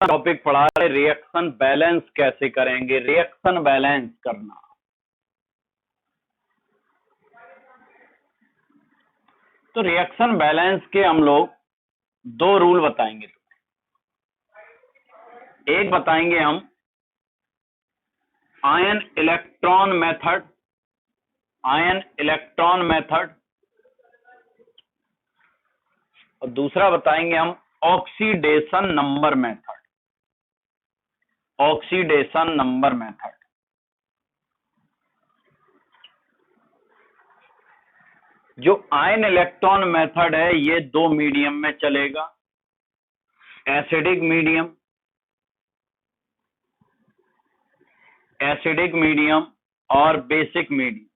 Topic पढ़ा है reaction balance कैसे करेंगे, रिएक्शन बैलेंस करना। तो रिएक्शन बैलेंस के हम लोग दो रूल बताएंगे। एक बताएंगे हम आयन इलेक्ट्रॉन मेथड, और दूसरा बताएंगे हम ऑक्सीडेशन नंबर मेथड। जो आयन इलेक्ट्रॉन मेथड है ये दो मीडियम में चलेगा, एसिडिक मीडियम और बेसिक मीडियम।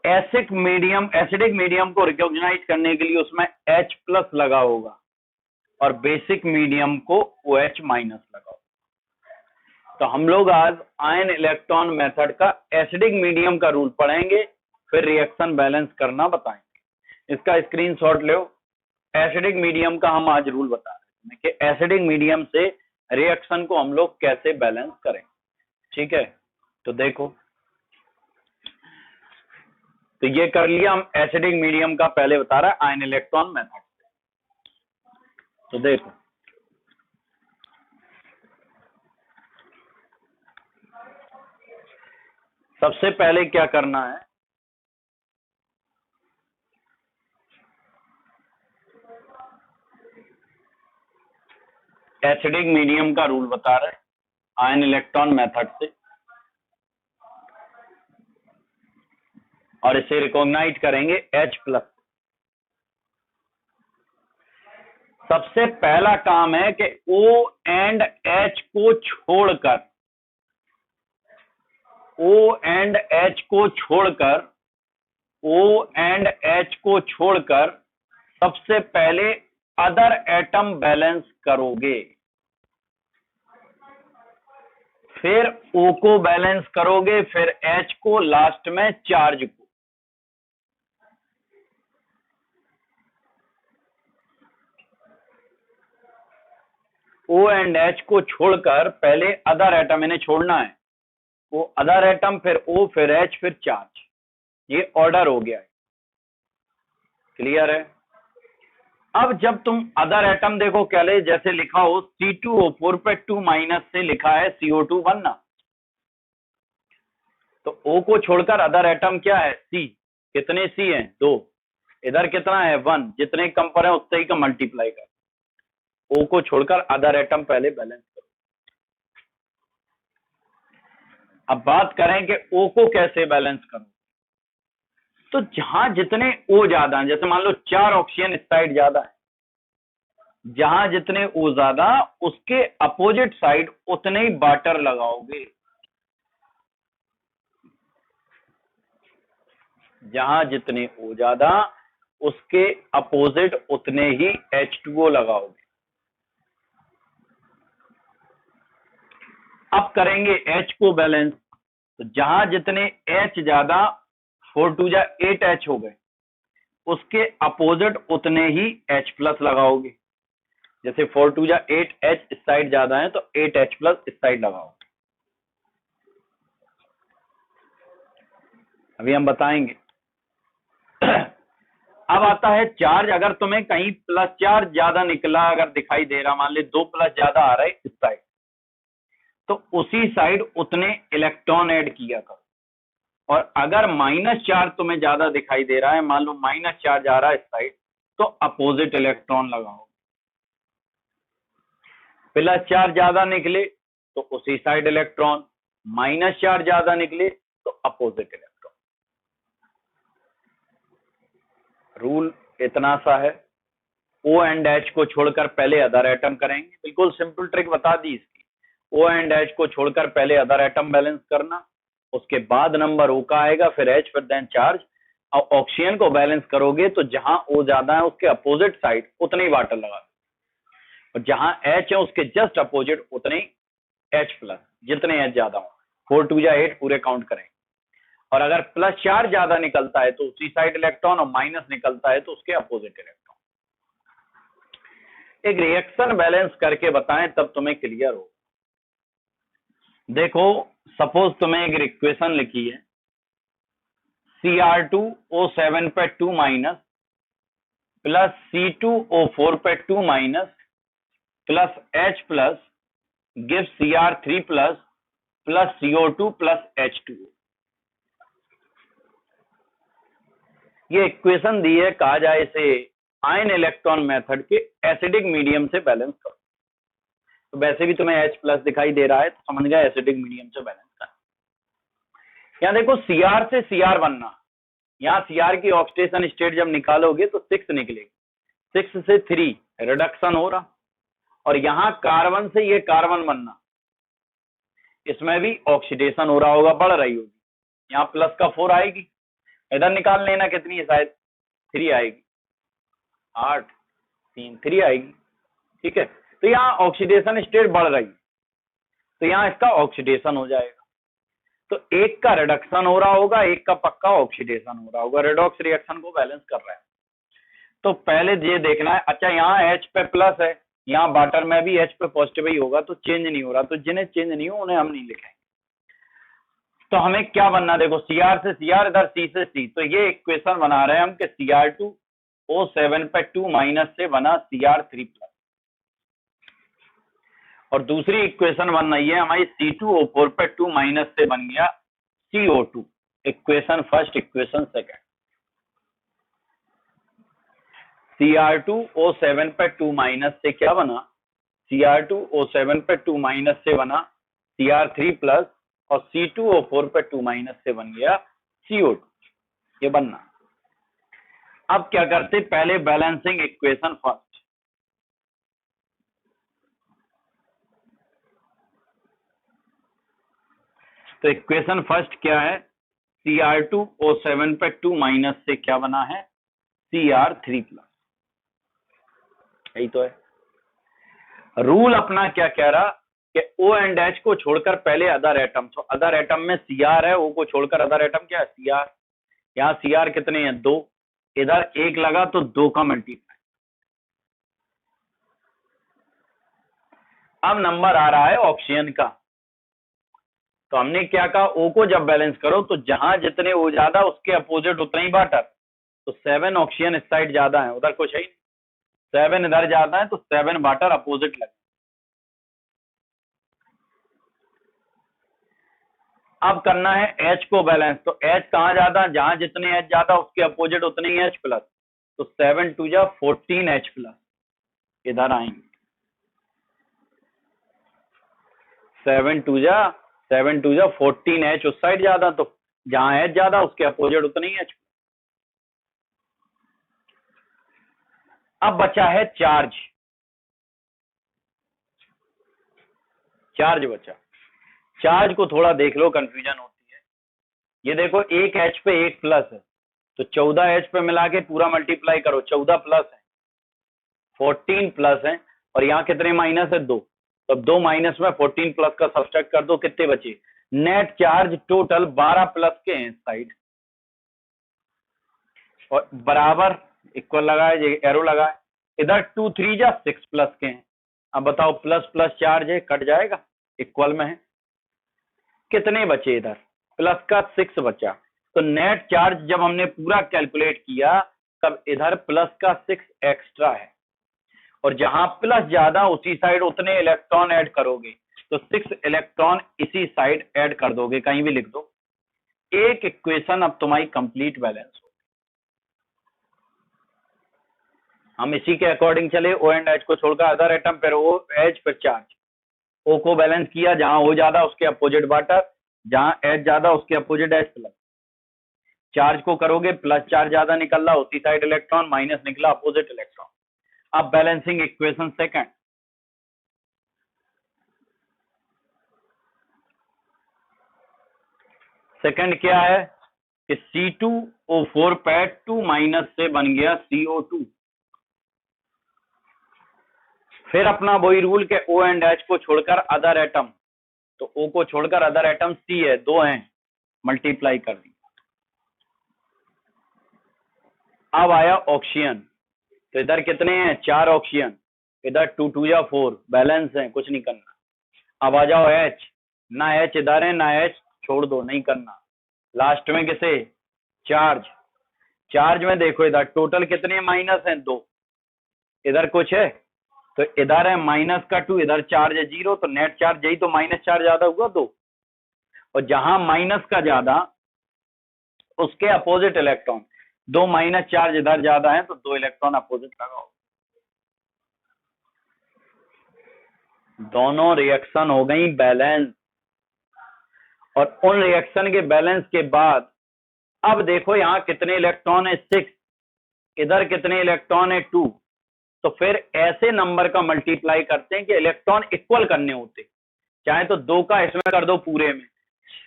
एसिडिक मीडियम को रिकॉग्नाइज करने के लिए उसमें H+ लगा होगा और बेसिक मीडियम को OH- लगा होगा। तो हम लोग आज आयन इलेक्ट्रॉन मेथड का एसिडिक मीडियम का रूल पढ़ेंगे, फिर रिएक्शन बैलेंस करना बताएंगे। इसका स्क्रीनशॉट लो। एसिडिक मीडियम का हम आज रूल बता रहे हैं कि एसिडिक मीडियम से रिएक्शन को हम लोग कैसे बैलेंस करें। ठीक है, तो देखो, तो ये कर लिया हम एसिडिक मीडियम का, पहले बता रहा है आयन इलेक्ट्रॉन मेथड से। तो देखो, सबसे पहले क्या करना है, एसिडिक मीडियम का रूल बता रहे हैं आयन इलेक्ट्रॉन मेथड से, और इसे रिकॉग्नाइज करेंगे H+। सबसे पहला काम है कि O एंड H को छोड़कर सबसे पहले अदर एटम बैलेंस करोगे, फिर O को बैलेंस करोगे, फिर H को, लास्ट में चार्ज को। O एंड H को छोड़कर पहले अदर एटम इन्हें छोड़ना है, वो अदर एटम, फिर O, फिर H, फिर चार्ज। ये ऑर्डर हो गया है, क्लियर है। अब जब तुम अदर एटम देखो, क्या ले, जैसे लिखा हो C2O4 पे 2- से लिखा है CO2 बनना, तो O को छोड़कर अदर एटम क्या है, C। कितने C हैं, 2। इधर कितना है, 1। जितने कम पर है उतने ही का मल्टीप्लाई कर। O को छोड़कर अदर एटम पहले बैलेंस करो। अब बात करें कि O को कैसे बैलेंस करो। तो जहां जितने O ज्यादा हैं, जैसे मान लो 4 ऑक्सीजन इस साइड ज्यादा है, जहां जितने O ज्यादा उसके अपोजिट साइड उतने ही वाटर लगाओगे। जहां जितने O ज्यादा उसके अपोजिट उतने ही H2O लगाओगे। अब करेंगे H को बैलेंस, तो जहां जितने H ज्यादा, 4 × 2 = 8H हो गए, उसके अपोजिट उतने ही H+ लगाओगे। जैसे 4 × 2 = 8H इस साइड ज्यादा है तो 8H+ इस साइड लगाओगे। अभी हम बताएंगे। अब आता है चार्ज। अगर तुम्हें कहीं प्लस चार्ज ज्यादा निकला, अगर दिखाई दे रहा, मान ली 2+ ज्यादा आ रहा है इस साइड, तो उसी साइड उतने इलेक्ट्रॉन ऐड किया करो। और अगर माइनस चार्ज तुम्हें ज्यादा दिखाई दे रहा है, मान लो माइनस चार्ज आ रहा है इस साइड, तो अपोजिट इलेक्ट्रॉन लगाओ। प्लस चार्ज ज्यादा निकले तो उसी साइड इलेक्ट्रॉन, माइनस चार्ज ज्यादा निकले तो अपोजिट इलेक्ट्रॉन। रूल इतना सा है, O एंड H को छोड़कर पहले अदर एटम करेंगे। बिल्कुल सिंपल ट्रिक बता दी इसकी। O एंड H को छोड़कर पहले अदर एटम बैलेंस करना, उसके बाद नंबर O का आएगा, फिर H, फिर देन चार्ज। और ऑक्सीजन को बैलेंस करोगे तो जहां O ज्यादा है उसके अपोजिट साइड उतने ही वाटर लगा, और जहां H है उसके जस्ट अपोजिट उतने ही H+। जितने H ज्यादा हो, 4 × 2 = 8 पूरे काउंट करेंगे। और अगर प्लस चार्ज ज्यादा निकलता है तो उसी साइड इलेक्ट्रॉन, और माइनस निकलता है तो उसके अपोजिट इलेक्ट्रॉन। एक रिएक्शन बैलेंस करके बताएं तब तुम्हें क्लियर हो। देखो सपोज तुम्हें एक इक्वेशन लिखी है Cr2O7 पे 2 माइनस प्लस C2O4 पे 2 minus plus H plus give Cr3 plus plus CO2 plus H2O। ये इक्वेशन दी है, कहा जाए इसे आयन इलेक्ट्रॉन मेथड के एसिडिक मीडियम से बैलेंस करो। तो वैसे भी तुम्हें H प्लस दिखाई दे रहा है तो समझ गया एसिडिक मीडियम से बैलेंस करना। यहाँ देखो Cr से Cr बनना, यहाँ Cr की ऑक्सीडेशन स्टेट जब निकालोगे तो 6 निकलेगी, 6 से 3 रिडक्शन हो रहा, और यहाँ कार्बन से ये कार्बन बनना, इसमें भी ऑक्सीडेशन हो रहा होगा, बढ़ रही होगी, यहाँ प्लस का 4 आएगी, इधर निकाल लेना कितनी है, शायद 3 आएगी, 8 3 3 आएगी, ठीक है। तो यहाँ ऑक्सीडेशन स्टेट बढ़ रही, तो यहाँ इसका ऑक्सीडेशन हो जाएगा, तो एक का रिडक्शन हो रहा होगा, एक का पक्का ऑक्सीडेशन हो रहा होगा, रेडॉक्स रिएक्शन को बैलेंस कर रहा है। तो पहले ये देखना है, अच्छा यहाँ H पे प्लस है, यहाँ वाटर में भी H पे पॉजिटिव ही होगा, तो चेंज नहीं हो रहा, तो जिन्हें चेंज नहीं हो उन्हें हम नहीं लिखेंगे। तो हमें क्या बनना, देखो Cr से Cr, इधर C से C, तो ये इक्वेशन बना रहे हैं हम कि Cr2O7 पे 2 माइनस से बना Cr3 प्लस, और दूसरी इक्वेशन बन रही है हमारी C2O4 पे 2 माइनस से बन गया CO2। Equation first, equation second. Cr2O7 पे 2 माइनस से क्या बना, Cr2O7 पे 2 माइनस से बना Cr3 प्लस, और C2O4 पे 2 माइनस से बन गया CO2, ये बनना। अब क्या करते, पहले बैलेंसिंग इक्वेशन फर्स्ट। तो इक्वेशन फर्स्ट क्या है, Cr2O7 पे 2 माइनस से क्या बना है, Cr3 प्लस, यही तो है। रूल अपना क्या कह रहा कि O एंड H को छोड़कर पहले अदर एटम, तो अदर एटम में Cr है, O को छोड़कर अदर एटम क्या है, Cr। यहाँ Cr कितने हैं, 2, इधर 1 लगा तो 2 का मल्टीप्लाई। अब नंबर आ रहा है ऑक्सीजन का, तो हमने क्या कहा, O को जब बैलेंस करो तो जहां जितने O ज्यादा उसके अपोजिट उतना ही वाटर, तो 7 ऑक्सीजन इस साइड ज्यादा है, उधर कुछ है ही नहीं, 7 इधर ज्यादा है तो 7 वाटर अपोजिट लगे। अब करना है H को बैलेंस, तो H कहाँ ज्यादा, जहां जितने H ज्यादा उसके अपोजिट उतने ही H प्लस, तो 7 2 जा 14 H प्लस, इधर आएंगे, 7 2 जा 14 H, उस साइड ज्यादा, तो जहां H ज्यादा उसके अपोजिट उतने ही H। अब बचा है चार्ज, चार्ज बचा, चार्ज को थोड़ा देख लो, कंफ्यूजन होती है। ये देखो एक H पे 1 प्लस है, तो 14 H पे मिला के पूरा मल्टीप्लाई करो, 14 प्लस है, 14 प्लस है, और यहाँ कितने माइनस है, 2, तो 2 माइनस में 14 प्लस का सब्सट्रैक्ट कर दो, कितने बचे, नेट चार्ज टोटल 12 प्लस के हैं साइड, और बराबर इक्वल लगाए, एरो लगाए, इधर 2 3 जा 6 प्लस के हैं। अब बताओ प्लस प्लस चार्ज है, कट जाएगा, इक्वल में है, कितने बचे, इधर प्लस का 6 बचा, तो नेट चार्ज जब हमने पूरा कैलकुलेट किया तब इधर प्लस का 6 एक्स्ट्रा है, और जहां प्लस ज्यादा उसी साइड उतने इलेक्ट्रॉन ऐड करोगे, तो 6 इलेक्ट्रॉन इसी साइड ऐड कर दोगे, कहीं भी लिख दो। एक इक्वेशन अब तुम्हारी कंप्लीट बैलेंस हो। हम इसी के अकॉर्डिंग चले, O एंड H को छोड़कर अदर एटम, फिर O H फिर चार्ज, O को बैलेंस किया, जहां O ज्यादा उसके अपोजिट वाटर, जहां H ज्यादा उसके अपोजिट H प्लस, चार्ज को करोगे प्लस चार्ज ज्यादा निकल रहा उसी साइड इलेक्ट्रॉन, माइनस निकला अपोजिट इलेक्ट्रॉन। अब बैलेंसिंग इक्वेशन सेकंड, सेकंड क्या है कि C2O4 पे 2 माइनस से बन गया CO2। फिर अपना वही रूल के O एंड H को छोड़कर अदर एटम, तो O को छोड़कर अदर एटम C है, 2 हैं, मल्टीप्लाई कर दी। अब आया ऑक्सीजन, तो इधर कितने हैं, 4 ऑक्सीजन, इधर 2 2 या 4 बैलेंस है, कुछ नहीं करना। अब आ जाओ H, ना H इधर है ना H, छोड़ दो, नहीं करना। लास्ट में किसे, चार्ज। चार्ज में देखो इधर टोटल कितने माइनस हैं, 2। इधर कुछ है तो इधर है माइनस का 2, इधर चार्ज है 0, तो नेट चार्ज यही तो माइनस चार्ज ज्यादा हुआ 2। और जहां माइनस का ज्यादा उसके अपोजिट इलेक्ट्रॉन, 2 माइनस चार्ज इधर ज्यादा है तो 2 इलेक्ट्रॉन अपोजिट लगाओ। दोनों रिएक्शन हो गई बैलेंस। और उन रिएक्शन के बैलेंस के बाद अब देखो यहाँ कितने इलेक्ट्रॉन है, 6, इधर कितने इलेक्ट्रॉन है, 2। तो फिर ऐसे नंबर का मल्टीप्लाई करते हैं कि इलेक्ट्रॉन इक्वल करने होते। चाहे तो 2 का इसमें कर दो पूरे में,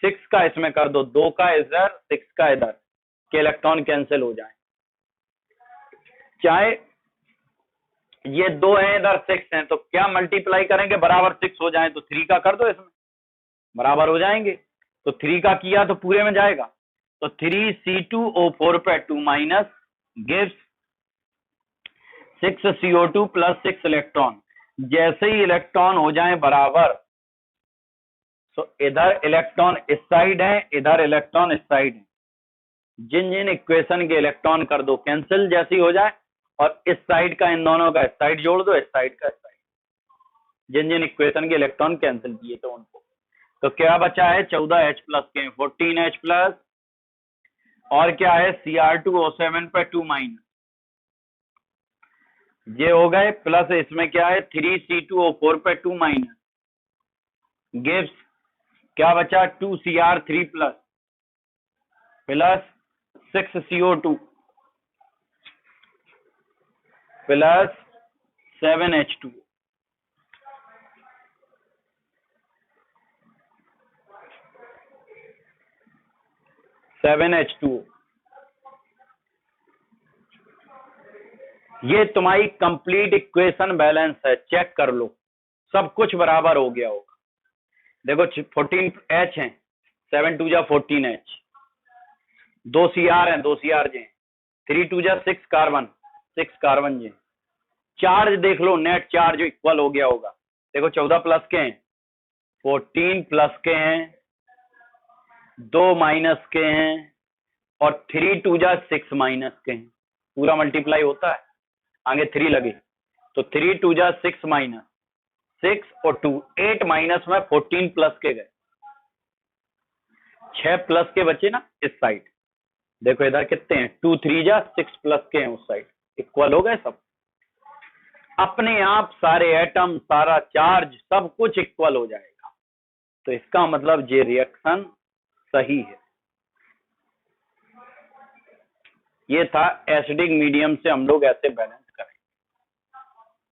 6 का इसमें कर दो, 2 का इधर 6 का इधर, कि इलेक्ट्रॉन कैंसिल हो जाए। चाहे ये 2 है इधर 6 है, तो क्या मल्टीप्लाई करेंगे, बराबर 6 हो जाए तो 3 का कर दो, इसमें बराबर हो जाएंगे। तो 3 का किया तो पूरे में जाएगा। तो 3C2O4 पे 2 minus gives 6CO2 plus 6 electron. जैसे ही इलेक्ट्रॉन हो जाए बराबर, तो इधर इलेक्ट्रॉन इस साइड है, इधर इलेक्ट्रॉन इस साइड है, जिन जिन इक्वेशन के इलेक्ट्रॉन कर दो कैंसिल जैसी हो जाए, और इस साइड का इन दोनों का इस साइड जोड़ दो, इस साइड का इस साइड, जिन जिन इक्वेशन के इलेक्ट्रॉन कैंसिल किए तो उनको। तो क्या बचा है, 14H प्लस के 14H प्लस, और क्या है Cr2O7 पे 2 माइनस, ये हो गए, प्लस इसमें क्या है 3C2O4 पे 2 माइनस गिव्स, क्या बचा 2Cr3 plus plus 6CO2 plus 7H2। ये तुम्हारी कंप्लीट इक्वेशन बैलेंस है, चेक कर लो, सब कुछ बराबर हो गया होगा। देखो 14H है, 7 2 जा 14H, 2 Cr है, 2 Cr जे, 3 2 जा 6 कार्बन, 6 कार्बन जे। चार्ज देख लो, नेट चार्ज इक्वल हो गया होगा। देखो 14 प्लस के हैं, 14 प्लस के हैं, 2 माइनस के हैं, और 3 2 जा 6 माइनस के हैं। पूरा मल्टीप्लाई होता है, आगे 3 लगे, तो 3 2 जा 6 माइनस 6 और 2 8 माइनस में 14 प्लस के गए, 6 प्लस के बचे ना इस साइड। देखो इधर कितने हैं, 2 3 जा 6 प्लस के हैं उस साइड, इक्वल हो गए सब। अपने आप सारे एटम, सारा चार्ज, सब कुछ इक्वल हो जाएगा। तो इसका मतलब ये रिएक्शन सही है। ये था एसिडिक मीडियम से हम लोग ऐसे बैलेंस